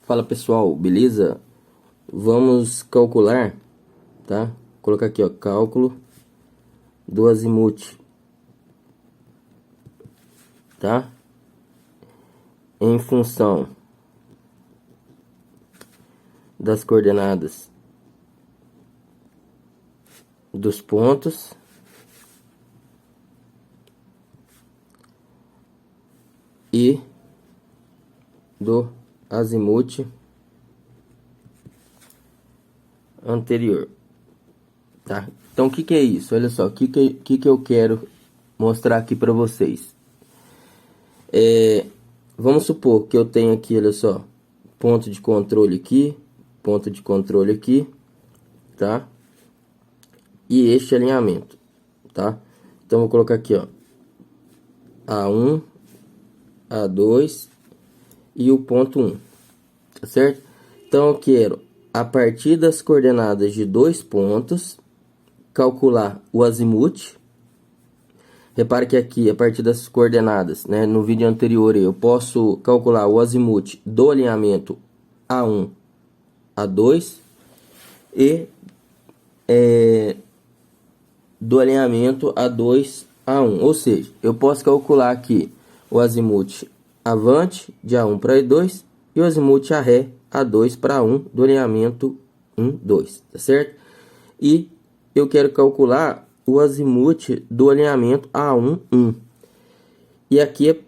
Fala pessoal, beleza? Vamos calcular, tá? Vou colocar aqui, ó, cálculo do azimuth, tá? Em função das coordenadas dos pontos e do azimuth anterior, tá? Então o que é isso? Olha só, o que eu quero mostrar aqui para vocês. Vamos supor que eu tenho aqui, olha só, ponto de controle aqui, tá? E este alinhamento, tá? Então vou colocar aqui, ó, A1, A2 e o ponto 1, tá certo? Então eu quero, a partir das coordenadas de dois pontos, calcular o azimuth. Repare que aqui, a partir das coordenadas, né, no vídeo anterior, eu posso calcular o azimuth do alinhamento A1, A2 e do alinhamento A2, A1. Ou seja, eu posso calcular aqui o azimuth avante de A1 para A2 e o azimuth arré A2 para A1 do alinhamento 1, 2, tá certo? E eu quero calcular o azimuth do alinhamento A1, 1. E aqui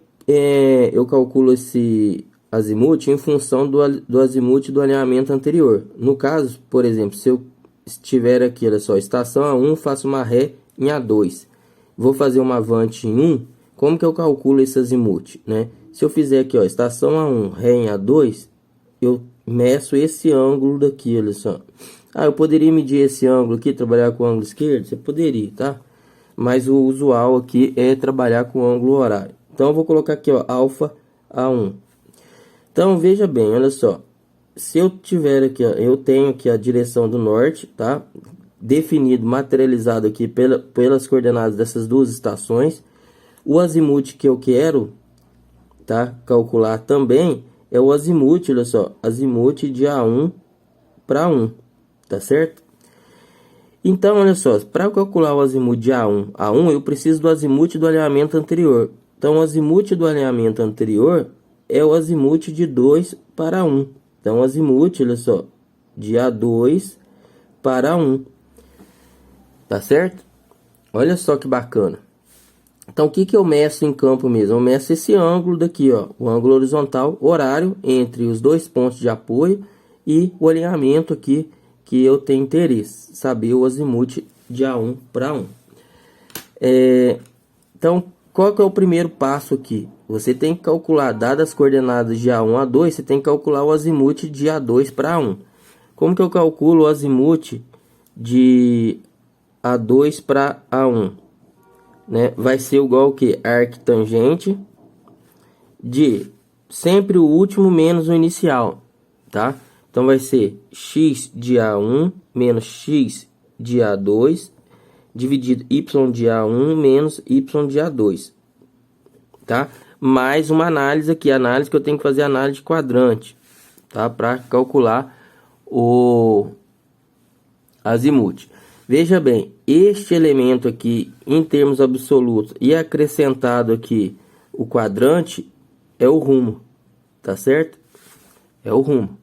eu calculo esse azimuth em função do azimuth do alinhamento anterior. No caso, por exemplo, se eu estiver aqui, olha só, estação A1, faço uma ré em A2. Vou fazer uma avante em 1. Como que eu calculo esse azimuth, né? Se eu fizer aqui, ó, estação A1, ré em A2, eu meço esse ângulo daqui, olha só. Ah, eu poderia medir esse ângulo aqui, trabalhar com o ângulo esquerdo? Você poderia, tá? Mas o usual aqui é trabalhar com o ângulo horário. Então, eu vou colocar aqui, ó, alfa A1. Então, veja bem, olha só. Se eu tiver aqui, ó, eu tenho aqui a direção do norte, tá? Definido, materializado aqui pelas coordenadas dessas duas estações. O azimuth que eu quero, tá? Calcular também é o azimuth, olha só. Azimuth de A1 para 1. Tá certo? Então, olha só, para calcular o azimuth de A1 a 1, eu preciso do azimuth do alinhamento anterior. Então, o azimuth do alinhamento anterior é o azimuth de 2 para 1. Então, o azimuth, olha só, de A2 para 1. Tá certo? Olha só que bacana. Então, o que eu meço em campo mesmo? Eu meço esse ângulo daqui, ó, o ângulo horizontal horário entre os dois pontos de apoio e o alinhamento aqui que eu tenho interesse, saber o azimuth de A1 para 1. Então, qual que é o primeiro passo aqui? Você tem que calcular, dadas as coordenadas de A1 a 2, você tem que calcular o azimuth de A2 para 1. Como que eu calculo o azimuth de A2 para A1? Né? Vai ser igual ao que? Arctangente de sempre o último menos o inicial, tá? Então, vai ser x de A1 menos x de A2 dividido y de A1 menos y de A2, tá? Mais uma análise aqui, análise que eu tenho que fazer análise de quadrante, tá? Para calcular o azimuth. Veja bem, este elemento aqui, em termos absolutos, e acrescentado aqui o quadrante, é o rumo, tá certo? É o rumo.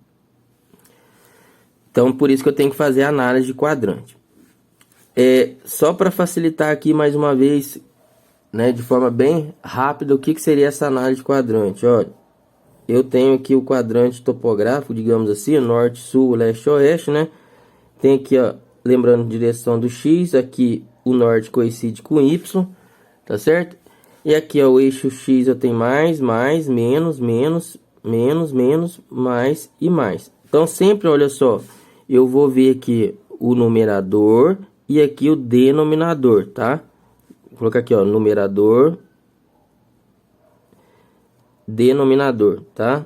Então, por isso que eu tenho que fazer a análise de quadrante. Só para facilitar aqui mais uma vez, né, de forma bem rápida, o que seria essa análise de quadrante? Olha, eu tenho aqui o quadrante topográfico, digamos assim, norte, sul, leste, oeste, né? Tem aqui, ó, lembrando, direção do x, aqui o norte coincide com y, tá certo? E aqui, ó, o eixo x eu tenho mais, menos, mais e mais. Então, sempre, olha só, eu vou ver aqui o numerador e aqui o denominador, tá? Vou colocar aqui, ó, numerador, denominador, tá?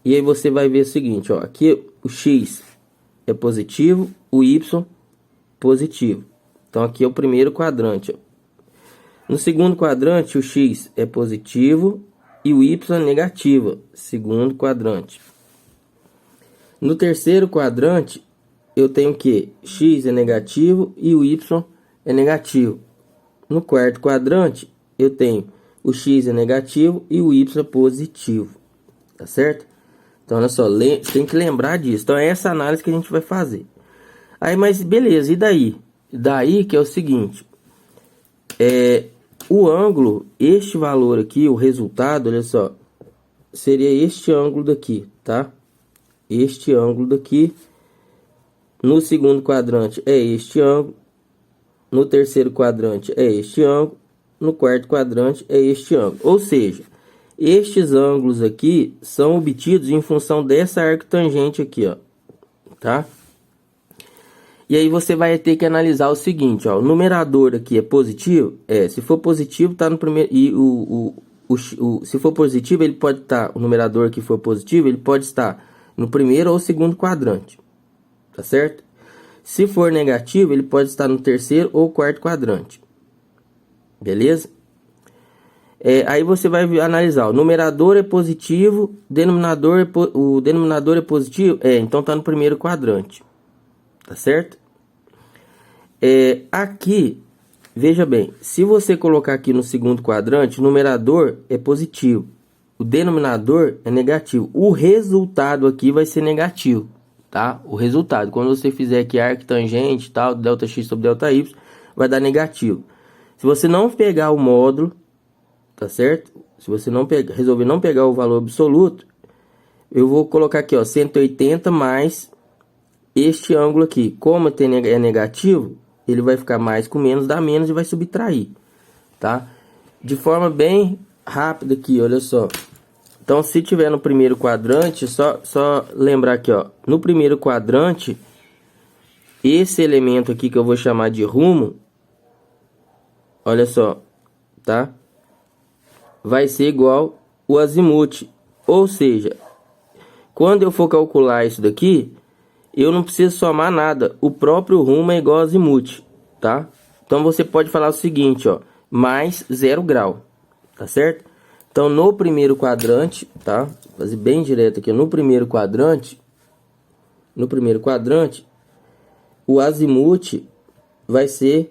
E aí você vai ver o seguinte, ó, aqui o x é positivo, o y positivo. Então, aqui é o primeiro quadrante, ó. No segundo quadrante, o x é positivo e o y é negativa, segundo quadrante. No terceiro quadrante, eu tenho que x é negativo e o y é negativo. No quarto quadrante, eu tenho o x é negativo e o y é positivo. Tá certo? Então, olha só, tem que lembrar disso. Então, é essa análise que a gente vai fazer. Aí, mas beleza, e daí? Daí que é o seguinte. O ângulo, este valor aqui, o resultado, olha só, seria este ângulo daqui, tá? Este ângulo daqui. No segundo quadrante é este ângulo. No terceiro quadrante é este ângulo. No quarto quadrante é este ângulo. Ou seja, estes ângulos aqui são obtidos em função dessa arctangente aqui, ó. Tá? E aí você vai ter que analisar o seguinte, ó. O numerador aqui é positivo? Se for positivo, tá no primeiro... E se for positivo, ele pode estar... O numerador que for positivo, ele pode estar no primeiro ou segundo quadrante. Tá certo? Se for negativo, ele pode estar no terceiro ou quarto quadrante. Beleza? Aí você vai analisar. O numerador é positivo, o denominador é positivo? Então tá no primeiro quadrante. Tá certo? Aqui, veja bem. Se você colocar aqui no segundo quadrante, o numerador é positivo. O denominador é negativo. O resultado aqui vai ser negativo. Tá? O resultado, quando você fizer aqui arctangente, tal, ΔX sobre ΔY, vai dar negativo. Se você não pegar o módulo, tá certo? Se você não resolver não pegar o valor absoluto, eu vou colocar aqui, ó, 180 mais este ângulo aqui. Como é negativo, ele vai ficar mais com menos, dá menos e vai subtrair, tá? De forma bem rápida aqui, olha só. Então, se tiver no primeiro quadrante, só lembrar aqui, ó. No primeiro quadrante, esse elemento aqui que eu vou chamar de rumo, olha só, tá? Vai ser igual o azimuth. Ou seja, quando eu for calcular isso daqui, eu não preciso somar nada. O próprio rumo é igual ao azimuth, tá? Então, você pode falar o seguinte, ó. Mais 0 grau, tá certo? Então, no primeiro quadrante, tá? Vou fazer bem direto aqui. No primeiro quadrante, o azimuth vai ser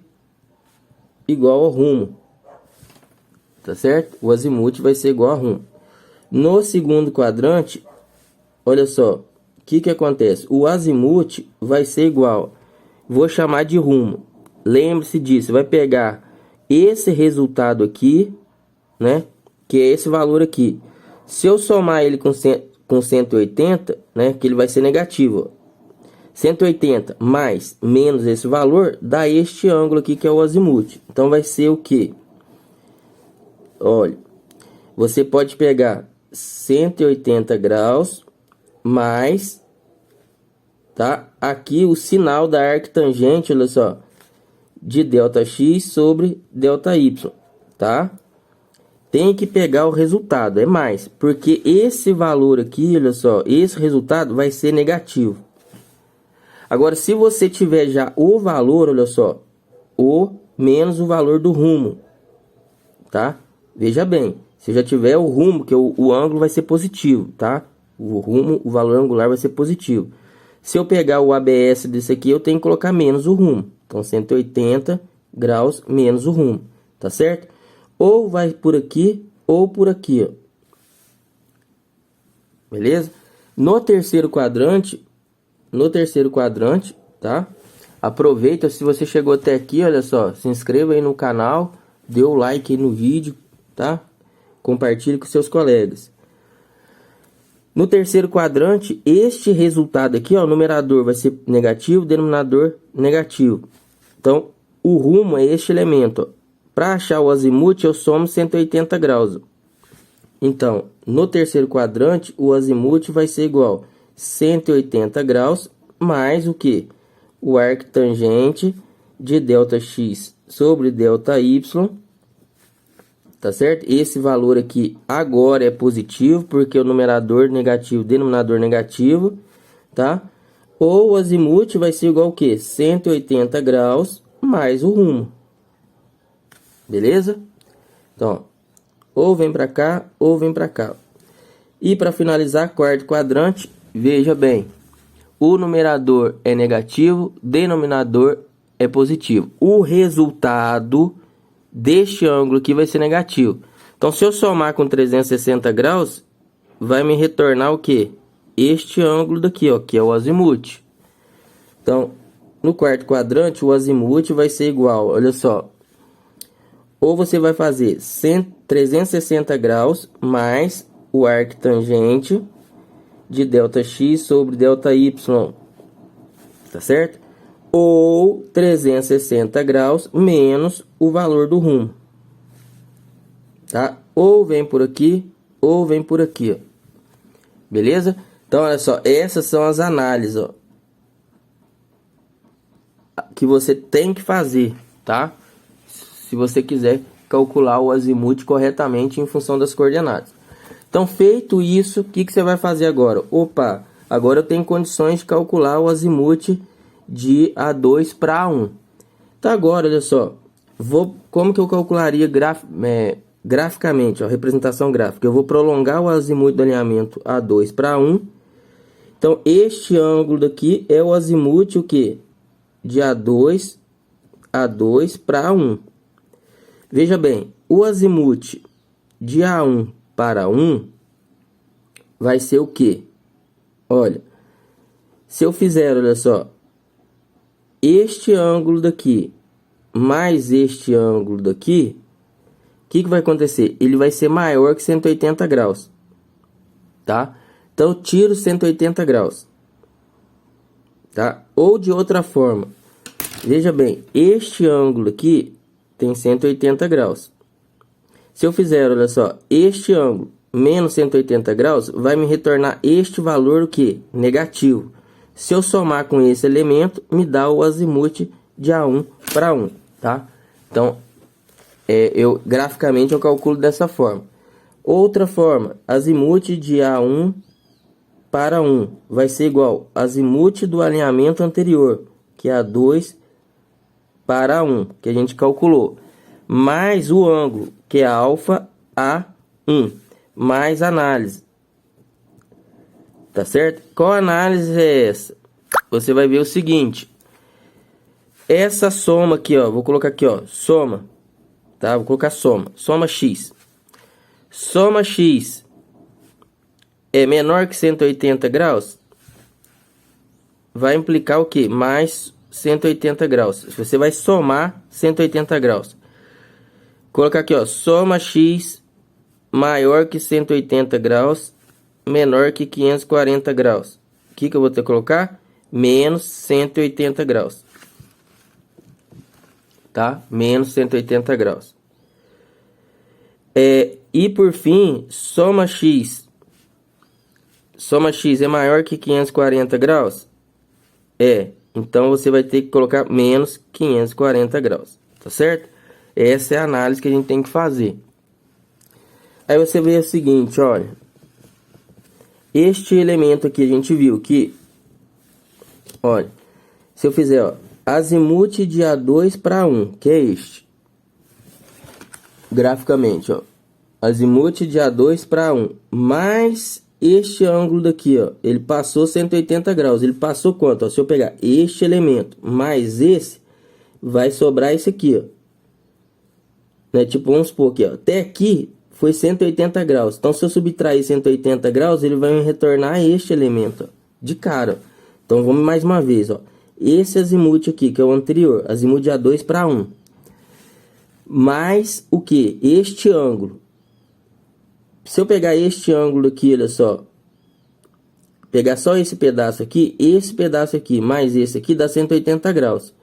igual ao rumo. Tá certo? O azimuth vai ser igual ao rumo. No segundo quadrante, olha só. O que acontece? O azimuth vai ser igual. Vou chamar de rumo. Lembre-se disso. Vai pegar esse resultado aqui, né? Que é esse valor aqui. Se eu somar ele com 180, né? Que ele vai ser negativo. Ó. 180 mais menos esse valor dá este ângulo aqui que é o azimuth. Então vai ser o quê? Olha, você pode pegar 180 graus mais, tá? Aqui o sinal da arctangente, olha só, de ΔX sobre ΔY, tá? Tem que pegar o resultado, é mais, porque esse valor aqui, olha só, esse resultado vai ser negativo. Agora, se você tiver já o valor, olha só, o menos o valor do rumo, tá? Veja bem, se já tiver o rumo, que o ângulo vai ser positivo, tá? O rumo, o valor angular vai ser positivo. Se eu pegar o ABS desse aqui, eu tenho que colocar menos o rumo. Então, 180 graus menos o rumo, tá certo? Ou vai por aqui, ou por aqui, ó. Beleza? No terceiro quadrante, tá? Aproveita, se você chegou até aqui, olha só, se inscreva aí no canal, dê o like aí no vídeo, tá? Compartilhe com seus colegas. No terceiro quadrante, este resultado aqui, ó, o numerador vai ser negativo, denominador negativo. Então, o rumo é este elemento, ó. Para achar o azimuth, eu somo 180 graus. Então, no terceiro quadrante, o azimuth vai ser igual a 180 graus mais o que? O arctangente de ΔX sobre ΔY, tá certo? Esse valor aqui agora é positivo, porque o numerador negativo, denominador negativo, tá? Ou o azimuth vai ser igual ao que? 180 graus mais o rumo. Beleza? Então, ó, ou vem para cá, ou vem para cá. E para finalizar, quarto quadrante, veja bem, o numerador é negativo, denominador é positivo. O resultado deste ângulo aqui vai ser negativo. Então, se eu somar com 360 graus, vai me retornar o quê? Este ângulo daqui, ó, que é o azimuth. Então, no quarto quadrante, o azimuth vai ser igual, olha só. Ou você vai fazer 360 graus mais o arctangente de ΔX sobre ΔY, tá certo? Ou 360 graus menos o valor do rumo, tá? Ou vem por aqui, ou vem por aqui, ó. Beleza? Então, olha só, essas são as análises, ó, que você tem que fazer, tá? Se você quiser calcular o azimuth corretamente em função das coordenadas. Então, feito isso, o que você vai fazer agora? Opa, agora eu tenho condições de calcular o azimuth de A2 para A1. Então, agora, olha só, como que eu calcularia graficamente, ó, representação gráfica? Eu vou prolongar o azimuth do alinhamento A2 para A1. Então, este ângulo daqui é o azimuth, o quê? De A2 para A1. Veja bem, o azimuth de A1 para 1 vai ser o quê? Olha, se eu fizer, olha só, este ângulo daqui mais este ângulo daqui, o que vai acontecer? Ele vai ser maior que 180 graus, tá? Então, eu tiro 180 graus, tá? Ou de outra forma, veja bem, este ângulo aqui tem 180 graus. Se eu fizer, olha só, este ângulo menos 180 graus, vai me retornar este valor, o que? Negativo. Se eu somar com esse elemento, me dá o azimuth de A1 para 1, tá? Então, graficamente eu calculo dessa forma. Outra forma, azimuth de A1 para 1 vai ser igual azimuth do alinhamento anterior, que é A2 para 1, que a gente calculou, mais o ângulo, que é alfa A1, mais análise, tá certo? Qual análise é essa? Você vai ver o seguinte, essa soma aqui, ó, vou colocar aqui, ó, soma, tá? Vou colocar soma x. Soma x é menor que 180 graus, vai implicar o que? Mais 180 graus. Você vai somar 180 graus. Colocar aqui, ó, soma x maior que 180 graus, menor que 540 graus. O que eu vou ter que colocar? Menos 180 graus. Tá? Menos 180 graus. E por fim, soma x. Soma x é maior que 540 graus? Então você vai ter que colocar menos 540 graus. Tá certo? Essa é a análise que a gente tem que fazer. Aí você vê o seguinte, olha. Este elemento aqui a gente viu que, olha, se eu fizer, ó, azimuth de A2 para 1, que é este. Graficamente, ó. Azimuth de A2 para 1, mais este ângulo daqui, ó, ele passou 180 graus. Ele passou quanto? Ó, se eu pegar este elemento mais esse, vai sobrar esse aqui, ó. Né? Tipo, vamos supor aqui, ó, até aqui foi 180 graus. Então, se eu subtrair 180 graus, ele vai me retornar este elemento, ó, de cara. Ó. Então, vamos mais uma vez, ó. Esse azimuth aqui, que é o anterior, azimuth de A2 para 1. Mais o que? Este ângulo. Se eu pegar este ângulo aqui, olha só. Pegar só esse pedaço aqui, mais esse aqui, dá 180 graus.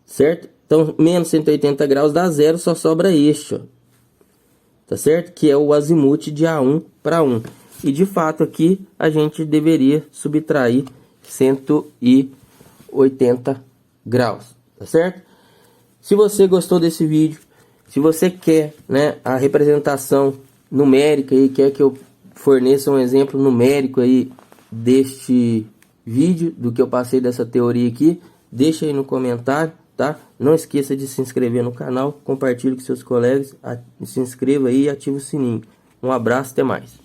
Certo? Então, menos 180 graus dá zero, só sobra este, ó. Tá certo? Que é o azimuth de A1 para 1. E de fato aqui a gente deveria subtrair 180 graus. Tá certo? Se você gostou desse vídeo, se você quer, né, a representação numérica e quer que eu forneça um exemplo numérico aí deste vídeo, do que eu passei dessa teoria aqui, deixa aí no comentário. tá? Não esqueça de se inscrever no canal, compartilhe com seus colegas, se inscreva aí e ative o sininho. Um abraço, até mais.